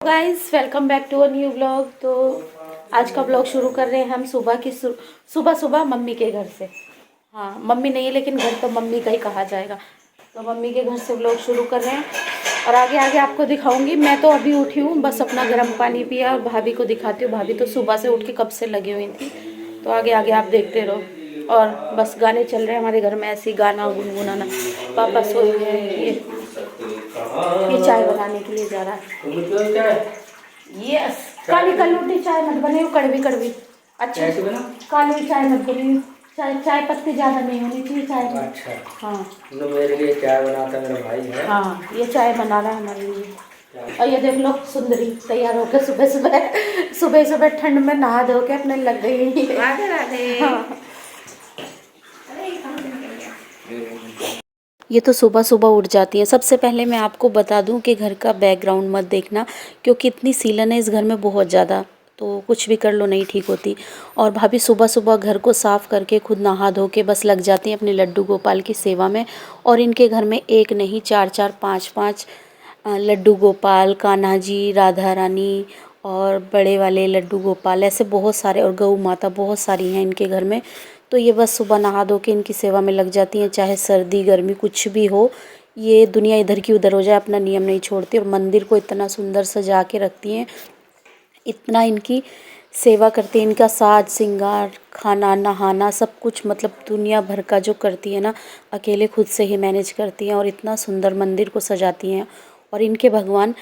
Guys welcome back to a new vlog. तो आज का व्लॉग शुरू कर रहे हैं हम सुबह सुबह मम्मी के घर से। हाँ, मम्मी नहीं है लेकिन घर तो मम्मी का ही कहा जाएगा। तो मम्मी के घर से व्लॉग शुरू कर रहे हैं और आगे आगे आपको दिखाऊंगी। मैं तो अभी उठी हूँ, बस अपना गर्म पानी पिया और भाभी को दिखाती हूँ। भाभी तो सुबह से उठ के कब से लगी हुई थी। तो आगे आगे आप देखते रहो। और बस गाने चल रहे हैं हमारे घर में, ऐसे ही गाना गुनगुनाना। पापा सोए हुए हैं, ये चाय बनाने के लिए जा रहा है। यस, काली कलूटी चाय मत बने, कड़वी कड़वी। अच्छा, काली चाय मत बनी, चाय पत्ती ज्यादा नहीं होनी चाहिए चाय में। अच्छा हाँ, तो मेरे लिए चाय बनाता मेरा भाई है। हाँ, ये चाय बना रहा है हमारे लिए। और ये देख लो, सुंदरी तैयार होकर सुबह सुबह ठंड में नहा धो के अपने लग गई। राधे राधे। हाँ, ये तो सुबह सुबह उठ जाती है। सबसे पहले मैं आपको बता दूं कि घर का बैकग्राउंड मत देखना, क्योंकि इतनी सीलन है इस घर में बहुत ज़्यादा, तो कुछ भी कर लो नहीं ठीक होती। और भाभी सुबह सुबह घर को साफ़ करके खुद नहा धो के बस लग जाती हैं अपने लड्डू गोपाल की सेवा में। और इनके घर में एक नहीं, चार चार पाँच पाँच लड्डू गोपाल, कान्हा जी, राधा रानी और बड़े वाले लड्डू गोपाल, ऐसे बहुत सारे, और गऊ माता बहुत सारी हैं इनके घर में। तो ये बस सुबह नहा धो के इनकी सेवा में लग जाती हैं, चाहे सर्दी गर्मी कुछ भी हो। ये दुनिया इधर की उधर हो जाए, अपना नियम नहीं छोड़ती। और मंदिर को इतना सुंदर सजा के रखती हैं, इतना इनकी सेवा करती हैं। इनका साज श्रृंगार, खाना नहाना सब कुछ, मतलब दुनिया भर का जो करती है ना, अकेले खुद से ही मैनेज करती हैं। और इतना सुंदर मंदिर को सजाती हैं। और इनके भगवान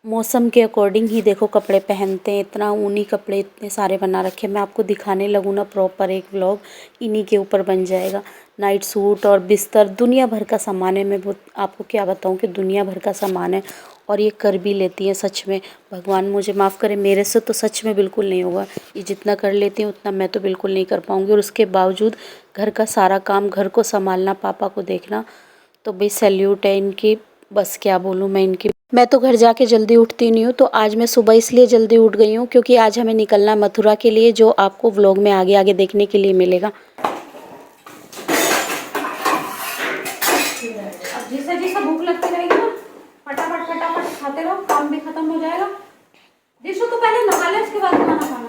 मौसम के अकॉर्डिंग ही देखो कपड़े पहनते हैं। इतना ऊनी कपड़े इतने सारे बना रखे हैं। मैं आपको दिखाने लगूँ ना प्रॉपर एक व्लॉग, इन्हीं के ऊपर बन जाएगा। नाइट सूट और बिस्तर, दुनिया भर का सामान है। मैं आपको क्या बताऊँ कि दुनिया भर का सामान है। और ये कर भी लेती हैं सच में। भगवान मुझे माफ़ करे, मेरे से तो सच में बिल्कुल नहीं होगा। ये जितना कर लेती हैं उतना मैं तो बिल्कुल नहीं कर पाऊँगी। और उसके बावजूद घर का सारा काम, घर को संभालना, पापा को देखना, तो भाई सैल्यूट है इनकी। बस क्या बोलूँ मैं इनकी। मैं तो घर जाके जल्दी उठती नहीं हूँ, तो आज मैं सुबह इसलिए जल्दी उठ गई हूँ क्योंकि आज हमें निकलना है मथुरा के लिए, जो आपको व्लॉग में आगे आगे देखने के लिए मिलेगा। अब जिसे जिसे भूख लगती रहेगी ना, फटाफट फटाफट खाते रहो, काम भी खत्म हो जाएगा। जिसको तो पहले नहा ले, उसके बाद खाना खाना।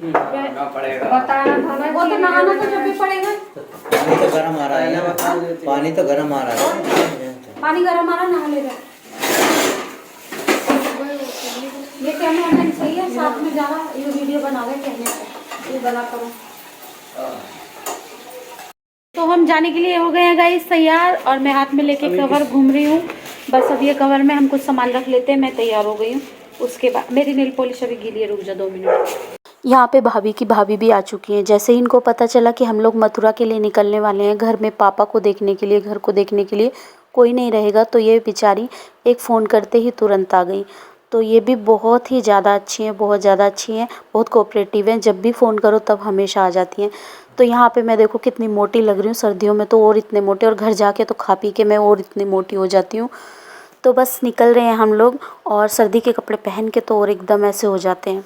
बताना था वो तो नहाना तो जब भी पड़ेगा। पानी तो गर्म आ रहा है ना, पानी तो गर्म आ रहा है। पानी गर्म आ रहा, नहा लेगा। ये कैमरा मैन सही है, साथ में जा रहा, ये वीडियो बना रहे कहने से, ये बना करो। तो हम जाने के लिए हो गए हैं गाइस तैयार, और मैं हाथ में लेके कवर घूम रही हूँ। बस अब ये कवर में हम कुछ सामान रख लेते हैं। मैं तैयार हो गई हूँ। उसके बाद मेरी नेल पॉलिश अभी गीली है, रुक जा 2 मिनट। यहाँ पे भाभी की भाभी भी आ चुकी हैं। जैसे ही इनको पता चला कि हम लोग मथुरा के लिए निकलने वाले हैं, घर में पापा को देखने के लिए, घर को देखने के लिए कोई नहीं रहेगा, तो ये बेचारी एक फ़ोन करते ही तुरंत आ गई। तो ये भी बहुत ही ज़्यादा अच्छी हैं, बहुत ज़्यादा अच्छी हैं, बहुत कोऑपरेटिव हैं। जब भी फ़ोन करो तब हमेशा आ जाती हैं। तो यहाँ पे मैं देखो कितनी मोटी लग रही हूँ, सर्दियों में तो और इतने मोटे, और घर जाके तो खा पी के मैं और इतनी मोटी हो जाती हूँ। तो बस निकल रहे हैं हम लोग, और सर्दी के कपड़े पहन के तो और एकदम ऐसे हो जाते हैं।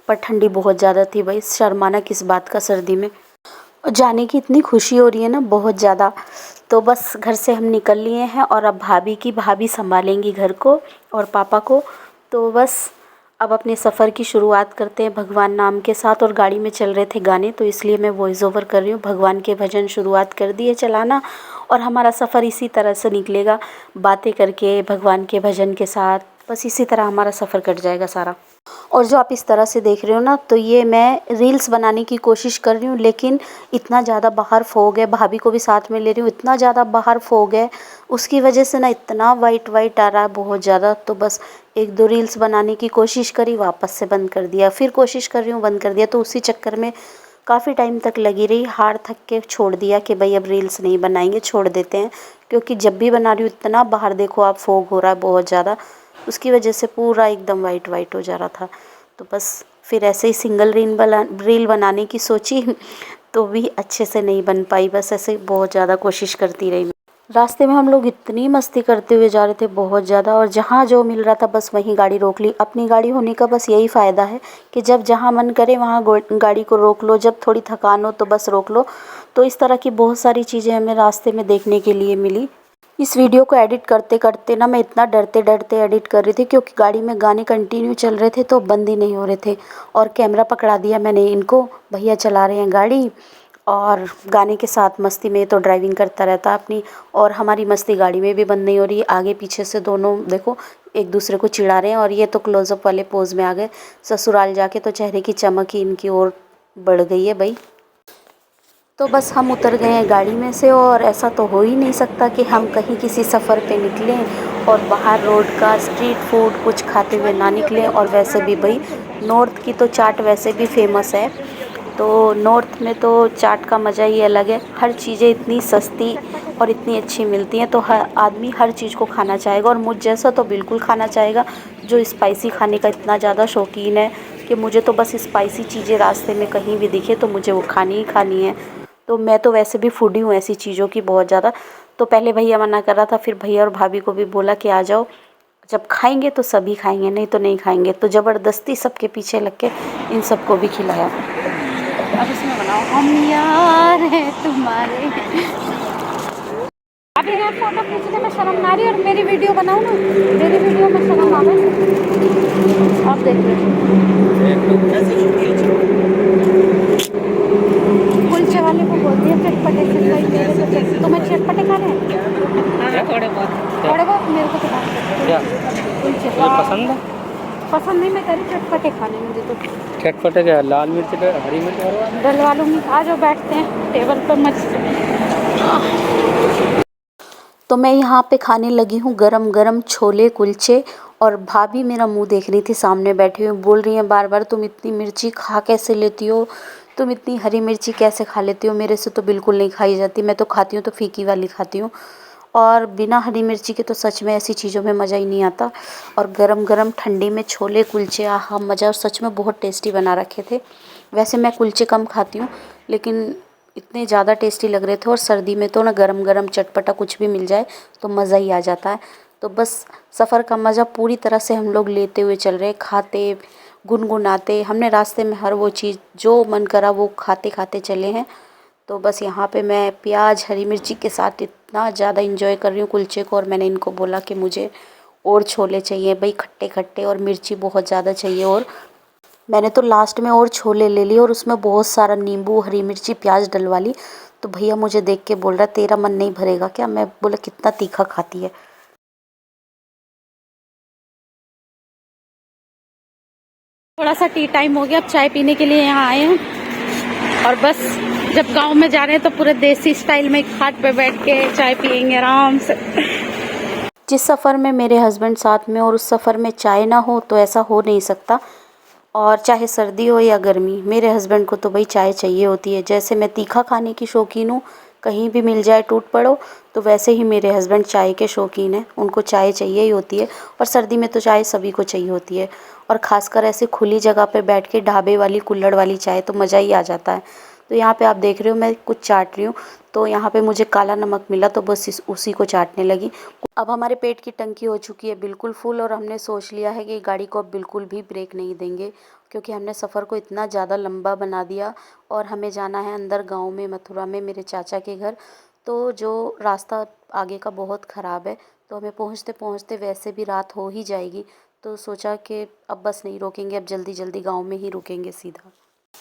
पर ठंडी बहुत ज़्यादा थी भाई, शर्माना किस बात का सर्दी में। और जाने की इतनी खुशी हो रही है ना, बहुत ज़्यादा। तो बस घर से हम निकल लिए हैं, और अब भाभी संभालेंगी घर को और पापा को। तो बस अब अपने सफ़र की शुरुआत करते हैं भगवान नाम के साथ। और गाड़ी में चल रहे थे गाने, तो इसलिए मैं वॉइस ओवर कर रही हूँ। भगवान के भजन शुरुआत कर दिए चलाना, और हमारा सफ़र इसी तरह से निकलेगा, बातें करके भगवान के भजन के साथ। बस इसी तरह हमारा सफ़र कट जाएगा सारा। और जो आप इस तरह से देख रहे हो ना, तो ये मैं रील्स बनाने की कोशिश कर रही हूँ, लेकिन इतना ज़्यादा बाहर फॉग है, भाभी को भी साथ में ले रही हूँ, इतना ज़्यादा बाहर फॉग है, उसकी वजह से ना इतना वाइट वाइट आ रहा है बहुत ज़्यादा। तो बस 1-2 रील्स बनाने की कोशिश करी, वापस से बंद कर दिया, फिर कोशिश कर रही हूँ, बंद कर दिया। तो उसी चक्कर में काफ़ी टाइम तक लगी रही, हार थक के छोड़ दिया कि भाई अब रील्स नहीं बनाएंगे, छोड़ देते हैं। क्योंकि जब भी बना रही हूँ इतना बाहर देखो आप फॉग हो रहा है बहुत ज़्यादा, उसकी वजह से पूरा एकदम वाइट वाइट हो जा रहा था। तो बस फिर ऐसे ही सिंगल रील बनाने की सोची, तो भी अच्छे से नहीं बन पाई। बस ऐसे बहुत ज़्यादा कोशिश करती रही। रास्ते में हम लोग इतनी मस्ती करते हुए जा रहे थे बहुत ज़्यादा, और जहाँ जो मिल रहा था बस वहीं गाड़ी रोक ली। अपनी गाड़ी होने का बस यही फ़ायदा है कि जब जहाँ मन करे वहाँ गाड़ी को रोक लो, जब थोड़ी थकान हो तो बस रोक लो। तो इस तरह की बहुत सारी चीज़ें हमें रास्ते में देखने के लिए मिली। इस वीडियो को एडिट करते करते ना मैं इतना डरते डरते एडिट कर रही थी, क्योंकि गाड़ी में गाने कंटिन्यू चल रहे थे तो बंद ही नहीं हो रहे थे। और कैमरा पकड़ा दिया मैंने इनको, भैया चला रहे हैं गाड़ी और गाने के साथ मस्ती में तो ड्राइविंग करता रहता अपनी, और हमारी मस्ती गाड़ी में भी बंद नहीं हो रही है। आगे पीछे से दोनों देखो एक दूसरे को चिढ़ा रहे हैं। और ये तो क्लोजअप वाले पोज में आ गए। ससुराल जाके तो चेहरे की चमक ही इनकी और बढ़ गई है भाई। तो बस हम उतर गए हैं गाड़ी में से, और ऐसा तो हो ही नहीं सकता कि हम कहीं किसी सफ़र पे निकलें और बाहर रोड का स्ट्रीट फूड कुछ खाते हुए ना निकलें। और वैसे भी भाई नॉर्थ की तो चाट वैसे भी फेमस है, तो नॉर्थ में तो चाट का मज़ा ही अलग है। हर चीज़ें इतनी सस्ती और इतनी अच्छी मिलती हैं, तो हर आदमी हर चीज़ को खाना चाहेगा। और मुझ जैसा तो बिल्कुल खाना चाहेगा, जो स्पाइसी खाने का इतना ज़्यादा शौकीन है कि मुझे तो बस स्पाइसी चीज़ें रास्ते में कहीं भी दिखे तो मुझे वो खानी ही खानी है। तो मैं तो वैसे भी फूडी हूँ ऐसी चीज़ों की बहुत ज़्यादा। तो पहले भैया मना कर रहा था, फिर भैया और भाभी को भी बोला कि आ जाओ, जब खाएंगे तो सभी खाएंगे, नहीं तो नहीं खाएंगे। तो ज़बरदस्ती सबके पीछे लग के इन सबको भी खिलाया। अब इसमें बनाओ हम यार हैं तुम्हारे। अभी मैं फोटो खींचने में शर्म ना रही, और मेरी वीडियो बनाऊँ ना, मेरी वीडियो में शर्म आ गई। आप देखिए कुलचे वाले को बोलती है चटपटे से भाई, मेरे को तुम्हें चटपटे खाने हैं थोड़े बहुत मेरे को तो कुलचे पसंद नहीं, मैं कह रही चटपटे खाने मुझे तो। चटपटे क्या, लाल मिर्च हरी मिर्च डलवा लूँगी। आ जाओ बैठते हैं टेबल पर तो मैं यहाँ पे खाने लगी हूँ गरम गरम छोले कुलचे। और भाभी मेरा मुंह देख रही थी सामने बैठी हुई, बोल रही हैं बार बार तुम इतनी मिर्ची खा कैसे लेती हो, तुम इतनी हरी मिर्ची कैसे खा लेती हो, मेरे से तो बिल्कुल नहीं खाई जाती, मैं तो खाती हूँ तो फीकी वाली खाती हूँ। और बिना हरी मिर्ची के तो सच में ऐसी चीज़ों में मज़ा ही नहीं आता। और गरम गरम ठंडी में छोले कुलचे, आहा मज़ा, और सच में बहुत टेस्टी बना रखे थे। वैसे मैं कुलचे कम खाती हूँ, लेकिन इतने ज़्यादा टेस्टी लग रहे थे। और सर्दी में तो ना गरम गरम चटपटा कुछ भी मिल जाए तो मज़ा ही आ जाता है। तो बस सफ़र का मज़ा पूरी तरह से हम लोग लेते हुए चल रहे, खाते गुनगुनाते। हमने रास्ते में हर वो चीज़ जो मन करा वो खाते खाते चले हैं। तो बस यहाँ पे मैं प्याज हरी मिर्ची के साथ इतना ज़्यादा इंजॉय कर रही हूँ कुलचे को। और मैंने इनको बोला कि मुझे और छोले चाहिए भाई, खट्टे खट्टे, और मिर्ची बहुत ज़्यादा चाहिए। और मैंने तो लास्ट में और छोले ले लिए और उसमें बहुत सारा नींबू हरी मिर्ची प्याज डलवा ली। तो भैया मुझे देख के बोल रहा तेरा मन नहीं भरेगा क्या? मैं बोला कितना तीखा खाती है। थोड़ा सा टी टाइम हो गया, अब चाय पीने के लिए यहाँ आए हैं। और बस जब गांव में जा रहे हैं तो पूरे देसी स्टाइल में खाट पे बैठ के चाय पियेंगे आराम से। जिस सफ़र में मेरे हस्बैंड साथ में और उस सफ़र में चाय ना हो तो ऐसा हो नहीं सकता। और चाहे सर्दी हो या गर्मी, मेरे हस्बैंड को तो भाई चाय चाहिए होती है। जैसे मैं तीखा खाने की शौकीन हूँ, कहीं भी मिल जाए टूट पड़ो, तो वैसे ही मेरे हस्बैंड चाय के शौकीन हैं, उनको चाय चाहिए ही होती है। और सर्दी में तो चाय सभी को चाहिए होती है, और ख़ासकर ऐसे खुली जगह पे बैठ के ढाबे वाली कुल्हड़ वाली चाय तो मज़ा ही आ जाता है। तो यहाँ पे आप देख रहे हो मैं कुछ चाट रही हूँ, तो यहाँ पे मुझे काला नमक मिला तो बस उसी को चाटने लगी। अब हमारे पेट की टंकी हो चुकी है बिल्कुल फुल, और हमने सोच लिया है कि गाड़ी को अब बिल्कुल भी ब्रेक नहीं देंगे, क्योंकि हमने सफ़र को इतना ज़्यादा लंबा बना दिया। और हमें जाना है अंदर गांव में, मथुरा में, मेरे चाचा के घर। तो जो रास्ता आगे का बहुत ख़राब है, तो हमें पहुंचते पहुंचते वैसे भी रात हो ही जाएगी। तो सोचा कि अब बस नहीं रोकेंगे, अब जल्दी जल्दी गांव में ही रुकेंगे सीधा।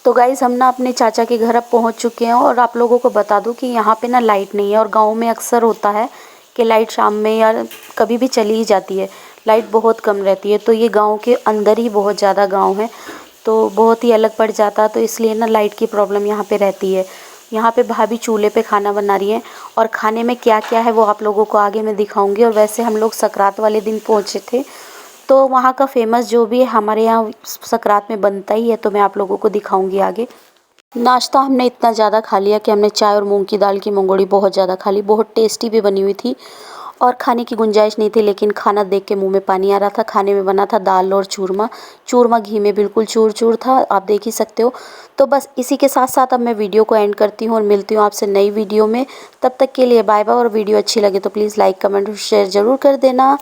तो गाइज़ हम ना अपने चाचा के घर अब पहुंच चुके हैं। और आप लोगों को बता दूं कि यहाँ पे ना लाइट नहीं है, और गांव में अक्सर होता है कि लाइट शाम में या कभी भी चली ही जाती है, लाइट बहुत कम रहती है। तो ये गांव के अंदर ही बहुत ज़्यादा गांव है, तो बहुत ही अलग पड़ जाता, तो इसलिए ना लाइट की प्रॉब्लम यहाँ पे रहती है। यहाँ पे भाभी चूल्हे पे खाना बना रही हैं, और खाने में क्या क्या है वो आप लोगों को आगे मैं दिखाऊंगी। और वैसे हम लोग सकरात वाले दिन पहुँचे थे, तो वहाँ का फेमस जो भी है हमारे यहाँ सकरात में बनता ही है, तो मैं आप लोगों को दिखाऊंगी आगे। नाश्ता हमने इतना ज़्यादा खा लिया कि हमने चाय और मूंग की दाल की मंगोड़ी बहुत ज़्यादा खा ली। बहुत टेस्टी भी बनी हुई थी, और खाने की गुंजाइश नहीं थी, लेकिन खाना देख के मुंह में पानी आ रहा था। खाने में बना था दाल और चूरमा, चूरमा घी में बिल्कुल चूर चूर था, आप देख ही सकते हो। तो बस इसी के साथ साथ अब मैं वीडियो को एंड करती हूँ और मिलती हूँ आपसे नई वीडियो में। तब तक के लिए बाय बाय। और वीडियो अच्छी लगे तो प्लीज़ लाइक कमेंट और शेयर ज़रूर कर देना।